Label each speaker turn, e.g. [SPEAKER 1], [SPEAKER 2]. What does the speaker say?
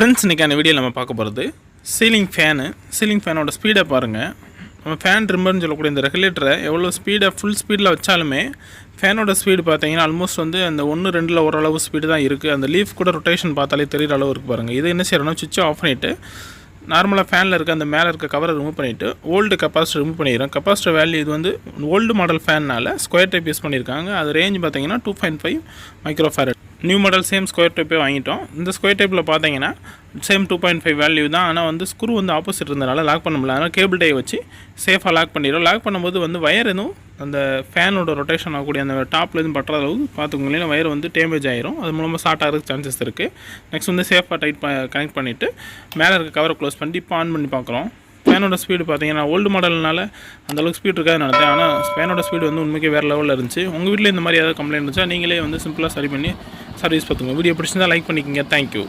[SPEAKER 1] Friends, இன்றைக்கான video நம்ம பார்க்க போகிறது சீலிங் ஃபேனோட ஸ்பீடை பாருங்கள். நம்ம ஃபேன் ட்ரிம்மர்னு சொல்லக்கூடிய இந்த ரெகுலேட்டரை எவ்வளோ ஃபுல் ஸ்பீடில் வச்சாலுமே ஃபேனோட ஸ்பீடு பார்த்தீங்கன்னா ஆல்மோஸ்ட் வந்து அந்த 1-2 ஓரளவு ஸ்பீடு தான் இருக்குது. அந்த லீஃப் கூட ரொட்டேஷன் பார்த்தாலே தெரிகிற அளவு இருக்குது பாருங்கள். இது என்ன செய்யறோம்னா, சுவிட்சை ஆஃப் பண்ணிவிட்டு நார்மலாக ஃபேனில் இருக்க அந்த மேலே இருக்க கவரை ரிமூவ் பண்ணிவிட்டு ஓல்டு கெப்பாசிட்டர் ரிமூவ் பண்ணிடுறோம். கெப்பாசிட்டர் வேல்யூ இது வந்து ஓல்டு மாடல் ஃபேனால் ஸ்கொயர் டைப் யூஸ் பண்ணியிருக்காங்க. அது ரேஞ்ச் பார்த்தீங்கன்னா 2.5 microfarad. New model same square டைப்பே வாங்கிட்டோம். இந்த ஸ்கொயர் டைப்பில் பார்த்தீங்கன்னா சேம் 2.5 வேல்யூ தான். ஆனால் வந்து ஸ்க்ரூ வந்து ஆப்போசிட் இருந்தனால லாக் பண்ண முடியல. அதனால் கேபிள் டை வச்சு சேஃபாக லாக் பண்ணிடுறோம். லாக் பண்ணும்போது வந்து வயர் எதுவும் அந்த ஃபேனோட ரொட்டேஷன் ஆகக்கூடிய அந்த டாப்பில் எதுவும் பற்ற அளவுக்கு பார்த்துக்கோங்களேன். வயர் வந்து டேமேஜ் ஆயிரும். அது மூலமாக ஷார்ட் ஆகிறதுக்கு சான்சஸ் இருக்குது. நெக்ஸ்ட் வந்து சேஃபாக கனெக்ட் பண்ணிவிட்டு மேலே இருக்க கவரை க்ளோஸ் பண்ணிட்டு இப்போ ஆன் பண்ணி பார்க்குறோம். ஃபேனோட ஸ்பீடு பார்த்தீங்கன்னா ஓல்டு மாடல்னால அந்தளவுக்கு ஸ்பீட் இருக்காது நினைத்தேன். ஆனால் ஃபேனோட ஸ்பீடு வந்து உண்மைக்கு வேறு லெவலில் இருந்துச்சு. உங்கள் வீட்டில் இந்த மாதிரி ஏதாவது கம்ப்ளைண்ட் இருந்துச்சா நீங்களே வந்து சிம்பிளாக சரி பண்ணி சர்வீஸ் பார்த்துங்க. வீடியோ பிடிச்சிருந்தால் லைக் பண்ணிக்கோங்க. தேங்க்யூ.